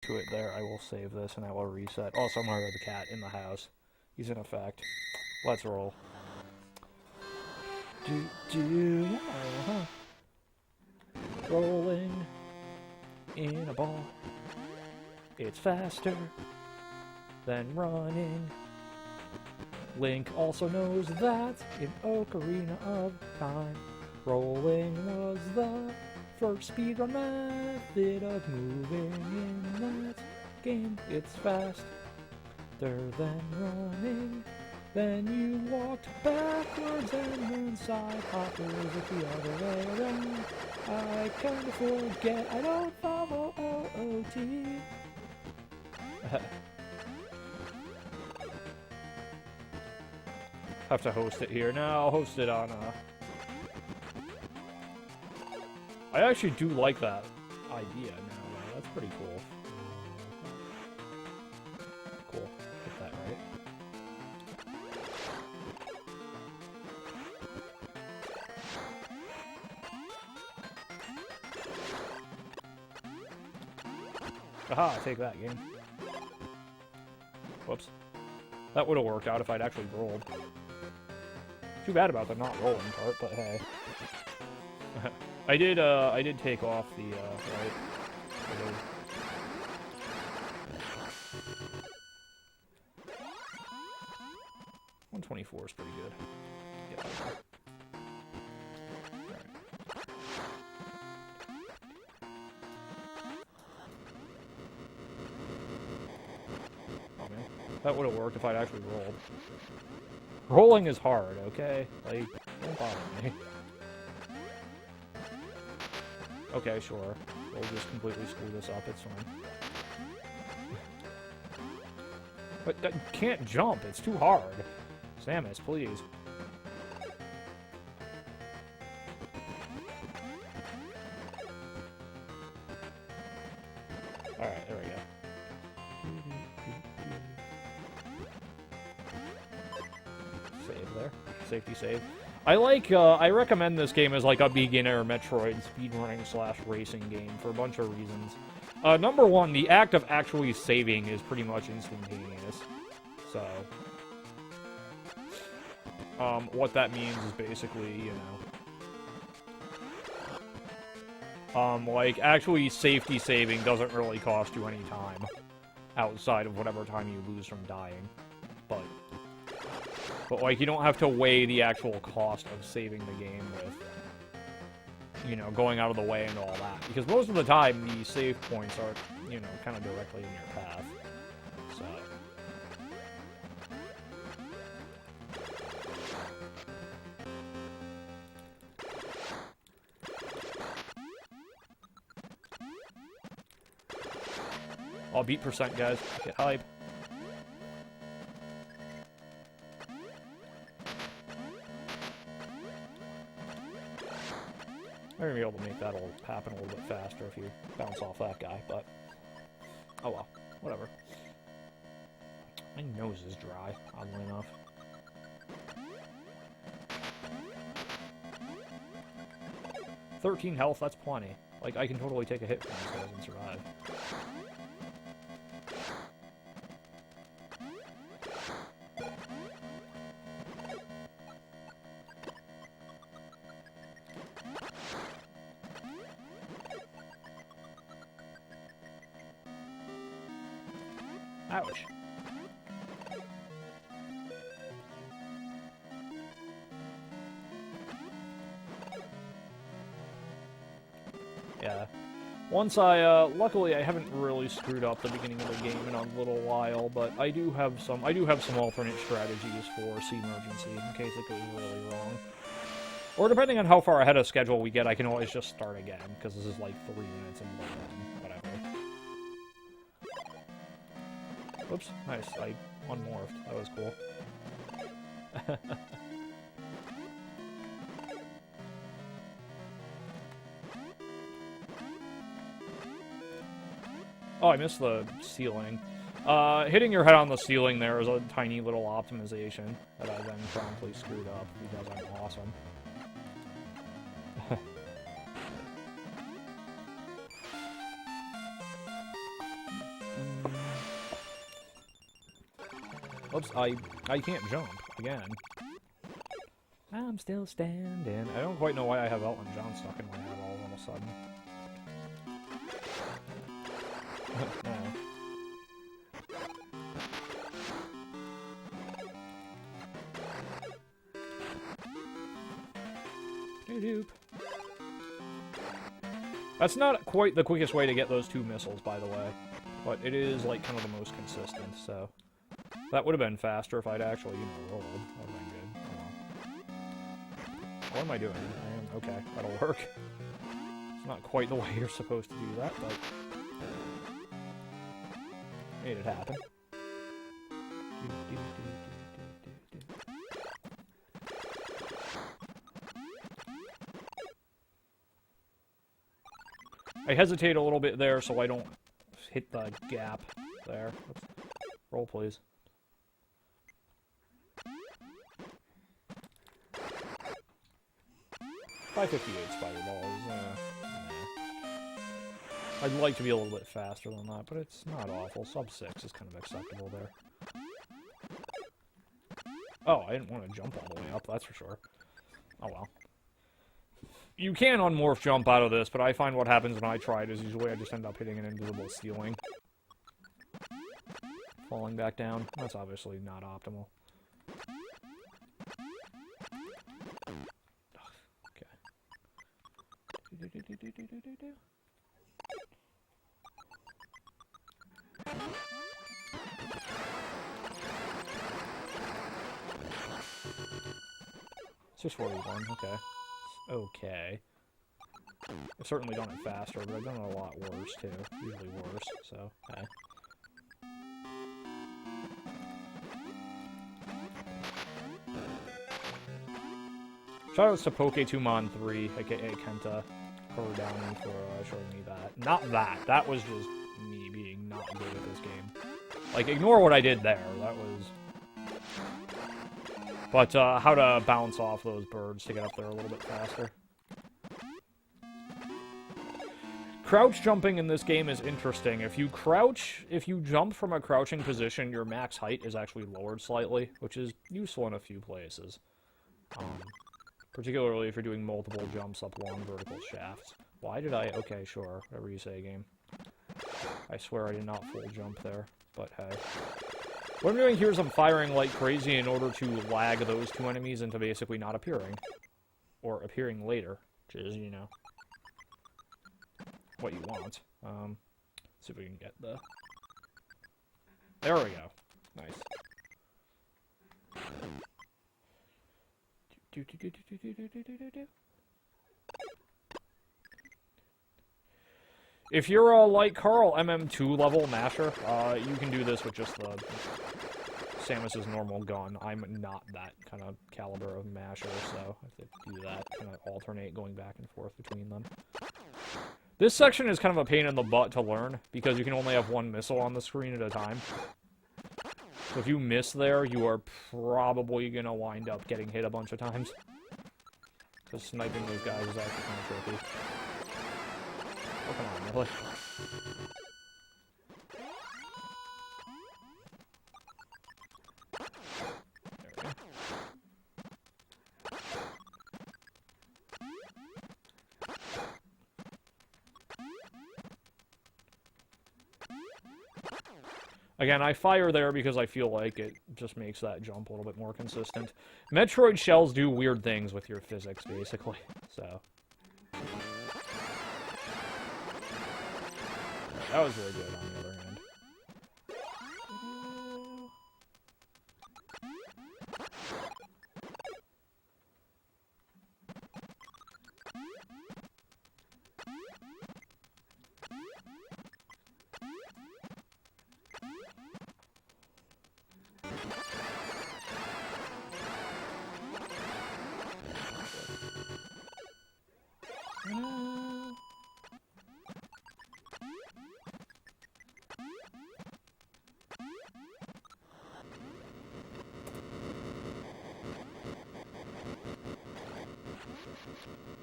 to it there, I will save this and I will reset. Also, Mario the cat in the house. He's in effect. Let's roll. Yeah, huh? Rolling in a ball. It's faster than running. Link also knows that in Ocarina of Time, rolling was the first speedrun method of moving in that game. It's faster than running. Then you walked backwards and then side hoppers it the other way around. I kinda forget I don't follow OOT. Have to host it here. No, I'll host it on, I actually do like that idea now, though. That's pretty cool. Cool. Get that right. Aha, take that, game. Whoops. That would have worked out if I'd actually rolled. Too bad about the not rolling part, but hey. I did take off the, right? 124 is pretty good. Yeah. Oh man, that would have worked if I'd actually rolled. Rolling is hard, okay? Like, don't bother me. Okay, sure. We'll just completely screw this up, it's fine. But that can't jump, it's too hard. Samus, please. Alright, there we go. Save there. Safety save. I recommend this game as like a beginner Metroid speedrunning / racing game for a bunch of reasons. Number one, the act of actually saving is pretty much instantaneous. So, what that means is basically, you know, like, actually safety saving doesn't really cost you any time outside of whatever time you lose from dying. But, like, you don't have to weigh the actual cost of saving the game with, you know, going out of the way and all that. Because most of the time, the save points are, you know, kind of directly in your path. So. I'll beat percent, guys. Get hype. I'm gonna be able to make that all happen a little bit faster if you bounce off that guy, but oh well, whatever. My nose is dry, oddly enough. $13 health, that's plenty. Like, I can totally take a hit from these guys and survive. Ouch. Yeah. Once luckily I haven't really screwed up the beginning of the game in a little while, but I do have some alternate strategies for Seamergency in case it goes really wrong. Or depending on how far ahead of schedule we get, I can always just start again, because this is like 3 minutes into the game. Whatever. Whoops, nice, I unmorphed. That was cool. Oh, I missed the ceiling. Hitting your head on the ceiling there is a tiny little optimization that I then promptly screwed up because I'm awesome. Oops, I can't jump, again. I'm still standing. I don't quite know why I have Elton John stuck in my head all of a sudden. Doop. That's not quite the quickest way to get those 2 missiles, by the way. But it is, like, kind of the most consistent, so... That would have been faster if I'd actually, you know, rolled. That would have been good. Oh, well. What am I doing? Okay, that'll work. It's not quite the way you're supposed to do that, but... Made it happen. I hesitate a little bit there so I don't hit the gap there. Let's roll, please. $5.58 spider balls. Nah. I'd like to be a little bit faster than that, but it's not awful. Sub 6 is kind of acceptable there. Oh, I didn't want to jump all the way up, that's for sure. Oh well. You can unmorph jump out of this, but I find what happens when I try it is usually I just end up hitting an invisible ceiling. Falling back down. That's obviously not optimal. Okay. It's just 41, okay. Okay. I've certainly done it faster, but I've done it a lot worse, too. Usually worse, so, hey. Shoutouts to Poke2Mon3, aka Kenta Korodani, for showing me that. Not that. That was just me being not good at this game. Like, ignore what I did there. That was... But, how to bounce off those birds to get up there a little bit faster. Crouch jumping in this game is interesting. If you jump from a crouching position, your max height is actually lowered slightly, which is useful in a few places. Particularly if you're doing multiple jumps up long vertical shafts. Why did I... Okay, sure. Whatever you say, game. I swear I did not full jump there, but hey. What I'm doing here is I'm firing like crazy in order to lag those 2 enemies into basically not appearing. Or appearing later, which is, you know, what you want. Let's see if we can get the... There we go. Nice. If you're a like Carl MM2 level masher, you can do this with just the Samus's normal gun. I'm not that kind of caliber of masher, so I have to do that, kind of alternate going back and forth between them. This section is kind of a pain in the butt to learn, because you can only have 1 missile on the screen at a time. So if you miss there, you are probably going to wind up getting hit a bunch of times. Because sniping those guys is actually kind of tricky. Oh, come on, really? Again, I fire there because I feel like it just makes that jump a little bit more consistent. Metroid shells do weird things with your physics, basically, so... That was really good, on the other hand.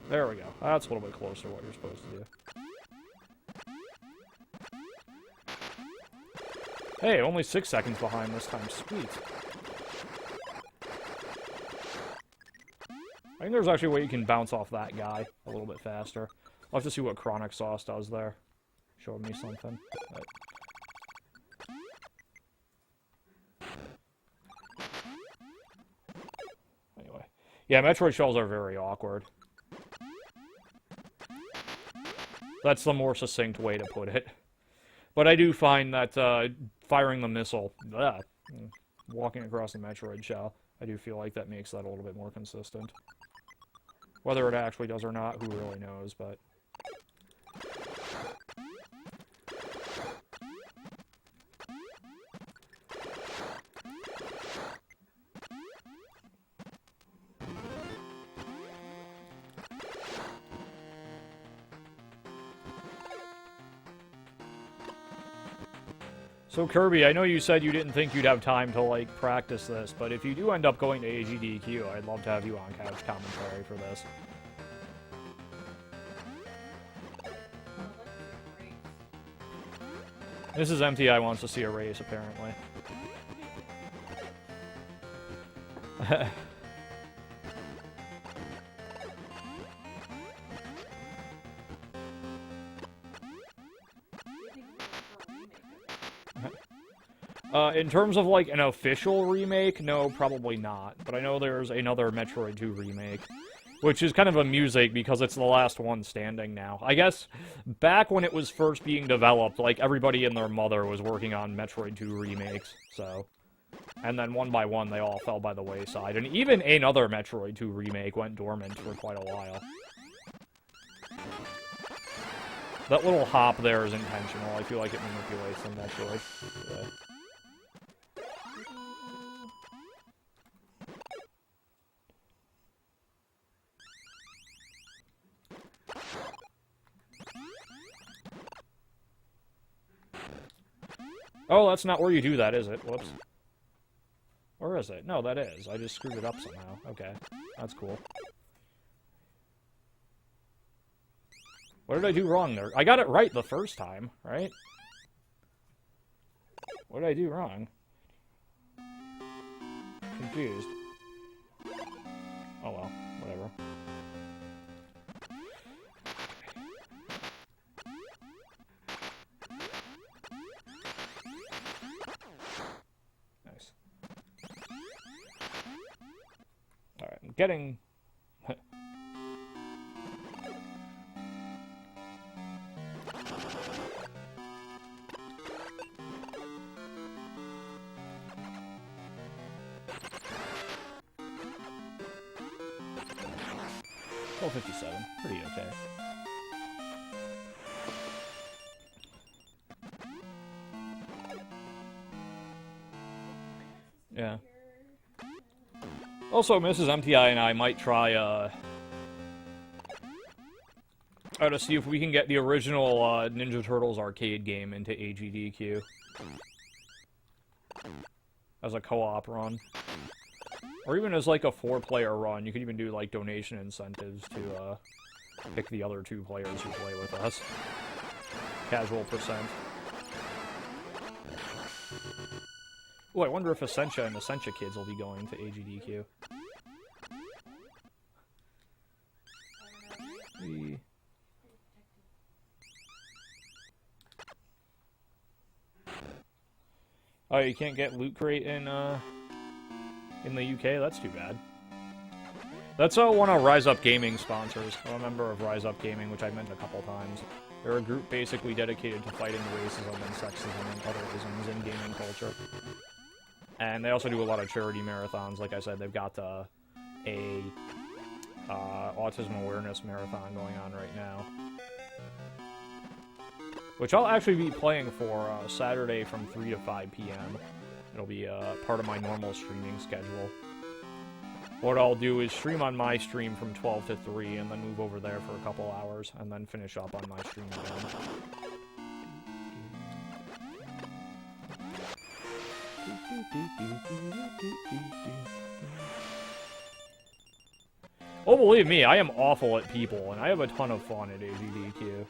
There we go. That's a little bit closer to what you're supposed to do. Hey, only 6 seconds behind this time. Sweet. think there's actually a way you can bounce off that guy a little bit faster. I'll have to see what Chronic Sauce does there. Showing me something. But... anyway. Yeah, Metroid shells are very awkward. That's the more succinct way to put it. But I do find that firing the missile, walking across the Metroid shell, I do feel like that makes that a little bit more consistent. Whether it actually does or not, who really knows, but... So Kirby, I know you said you didn't think you'd have time to, like, practice this, but if you do end up going to AGDQ, I'd love to have you on couch commentary for this. Mrs. MTI wants to see a race, apparently. In terms of, like, an official remake, no, probably not. But I know there's another Metroid 2 remake, which is kind of amusing because it's the last one standing now. I guess back when it was first being developed, like, everybody and their mother was working on Metroid 2 remakes, so... and then one by one, they all fell by the wayside. And even another Metroid 2 remake went dormant for quite a while. That little hop there is intentional. I feel like it manipulates the Metroid. Yeah. Oh, that's not where you do that, is it? Whoops. Or is it? No, that is. I just screwed it up somehow. Okay. That's cool. What did I do wrong there? I got it right the first time, right? What did I do wrong? Confused. Oh well, whatever. Nice. Alright, I'm getting... $12.57. Pretty okay. Yeah. Also, Mrs. MTI and I might try, to see if we can get the original, Ninja Turtles arcade game into AGDQ. As a co-op run. Or even as, like, a 4-player run. You could even do, like, donation incentives to, pick the other 2 players who play with us. Casual percent. Oh, I wonder if Essentia and Essentia Kids will be going to AGDQ. Oh, you can't get Loot Crate in the UK? That's too bad. That's one of Rise Up Gaming sponsors. I'm a member of Rise Up Gaming, which I've mentioned a couple times. They're a group basically dedicated to fighting racism and sexism and other isms in gaming culture. And they also do a lot of charity marathons. Like I said, they've got a autism awareness marathon going on right now. Which I'll actually be playing for Saturday from 3 to 5 p.m. It'll be part of my normal streaming schedule. What I'll do is stream on my stream from 12 to 3 and then move over there for a couple hours and then finish up on my stream again. Oh, believe me, I am awful at people, and I have a ton of fun at AGDQ.